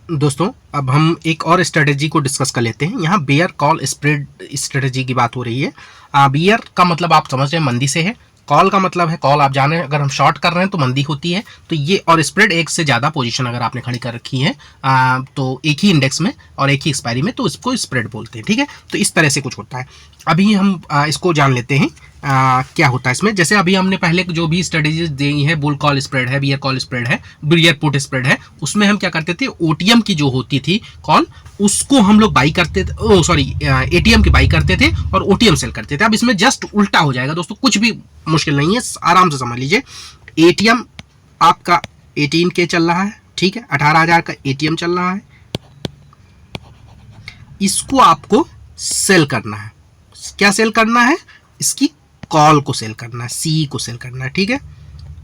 दोस्तों अब हम एक और स्ट्रेटेजी को डिस्कस कर लेते हैं। यहाँ बेयर कॉल स्प्रेड स्ट्रेटेजी की बात हो रही है। बेयर का मतलब आप समझ रहे हैं मंदी से है, कॉल का मतलब है कॉल आप जाने अगर हम शॉर्ट कर रहे हैं तो मंदी होती है। तो ये और स्प्रेड एक से ज़्यादा पोजीशन अगर आपने खड़ी कर रखी है तो एक ही इंडेक्स में और एक ही एक्सपायरी में, तो इसको स्प्रेड बोलते हैं। ठीक है, तो इस तरह से कुछ होता है। अभी हम इसको जान लेते हैं क्या होता है इसमें। जैसे अभी हमने पहले जो भी स्ट्रेटेजीज दी है, बुल कॉल स्प्रेड है, बियर कॉल स्प्रेड है, बियर पुट स्प्रेड है, उसमें हम क्या करते थे, ओटीएम की जो होती थी कॉल उसको हम लोग बाई करते थे, एटीएम की बाई करते थे और ओटीएम सेल करते थे। अब इसमें जस्ट उल्टा हो जाएगा दोस्तों, कुछ भी मुश्किल नहीं है, आराम से समझ लीजिए। एटीएम आपका 18K चल रहा है, ठीक है, 18,000 का एटीएम चल रहा है, इसको आपको सेल करना है। क्या सेल करना है? इसकी कॉल को सेल करना है, सी को सेल करना है, ठीक है,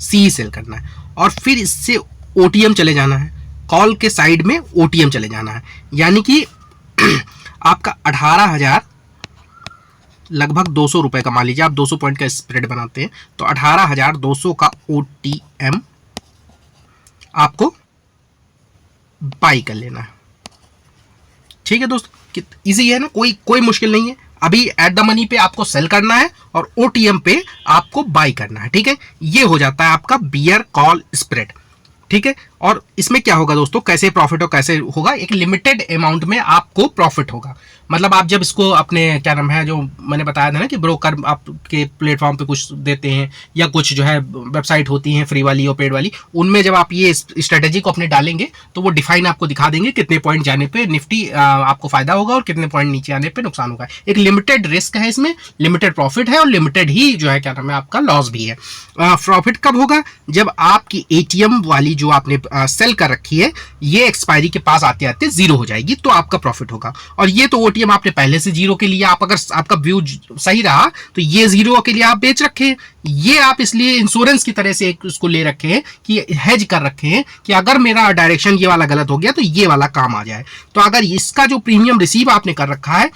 सी सेल करना है। और फिर इससे ओटीएम चले जाना है, कॉल के साइड में ओटीएम चले जाना है। यानी कि आपका 18,000 लगभग 200 रुपए का, मान लीजिए आप 200 पॉइंट का स्प्रेड बनाते हैं तो 18,200 का ओटीएम आपको बाई कर लेना है। ठीक है दोस्तों, इजी है ना, कोई मुश्किल नहीं है। अभी एट द मनी पे आपको सेल करना है और ओटीएम पे आपको बाई करना है। ठीक है, ये हो जाता है आपका बियर कॉल स्प्रेड। ठीक है, और इसमें क्या होगा दोस्तों, कैसे प्रॉफिट हो, कैसे होगा, एक लिमिटेड अमाउंट में आपको प्रॉफिट होगा। मतलब आप जब इसको अपने क्या नाम है, जो मैंने बताया था ना कि ब्रोकर आपके प्लेटफॉर्म पे कुछ देते हैं या कुछ जो है वेबसाइट होती हैं फ्री वाली और पेड वाली, उनमें जब आप ये स्ट्रेटेजी को अपने डालेंगे तो वो डिफाइन आपको दिखा देंगे कितने पॉइंट जाने पे निफ्टी आपको फायदा होगा और कितने पॉइंट नीचे आने पे नुकसान होगा। एक लिमिटेड रिस्क है इसमें, लिमिटेड प्रॉफिट है और लिमिटेड ही जो है क्या नाम है आपका लॉस भी है। प्रॉफिट कब होगा? जब आपकी एटीएम वाली जो आपने सेल कर रखी है ये एक्सपायरी के पास आते आते जीरो हो जाएगी, तो आपका प्रॉफिट होगा। और ये तो ओटीएम आपने पहले से जीरो के लिए, आप अगर आपका व्यू सही रहा तो ये जीरो के लिए आप बेच रखे हैं। ये आप इसलिए इंश्योरेंस की तरह से एक उसको ले रखे हैं कि हेज कर रखे हैं कि अगर मेरा डायरेक्शन ये वाला गलत हो गया तो ये वाला काम आ जाए। तो अगर इसका जो प्रीमियम रिसीव आपने कर रखा है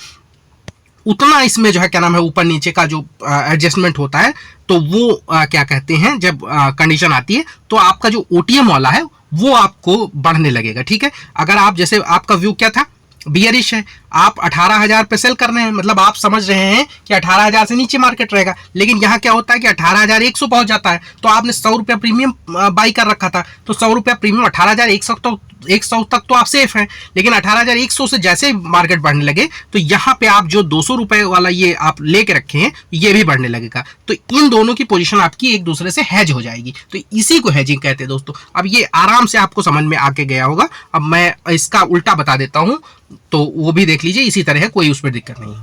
उतना इसमें जो है क्या नाम है ऊपर नीचे का जो एडजस्टमेंट होता है, तो वो क्या कहते हैं, जब कंडीशन आती है तो आपका जो ओटीएम वाला है वो आपको बढ़ने लगेगा। ठीक है, अगर आप जैसे आपका व्यू क्या था, बियरिश है, आप 18,000 पे सेल कर रहे हैं, मतलब आप समझ रहे हैं कि 18,000 से नीचे मार्केट रहेगा, लेकिन यहाँ क्या होता है कि 18,100 पहुंच जाता है, तो आपने 100 रुपया प्रीमियम बाई कर रखा था, तो 100 रुपया प्रीमियम 18,100 तक तो आप सेफ हैं। लेकिन 18,100 से जैसे मार्केट बढ़ने लगे तो यहाँ पे आप जो 200 रुपए वाला ये आप लेके रखे हैं ये भी बढ़ने लगेगा, तो इन दोनों की पोजीशन आपकी एक दूसरे से हैज हो जाएगी। तो इसी को हैजिंग कहते हैं दोस्तों। अब ये आराम से आपको समझ में आके गया होगा। अब मैं इसका उल्टा बता देता हूं तो वो भी देख लीजिए, इसी तरह है, कोई उसमें दिक्कत नहीं है।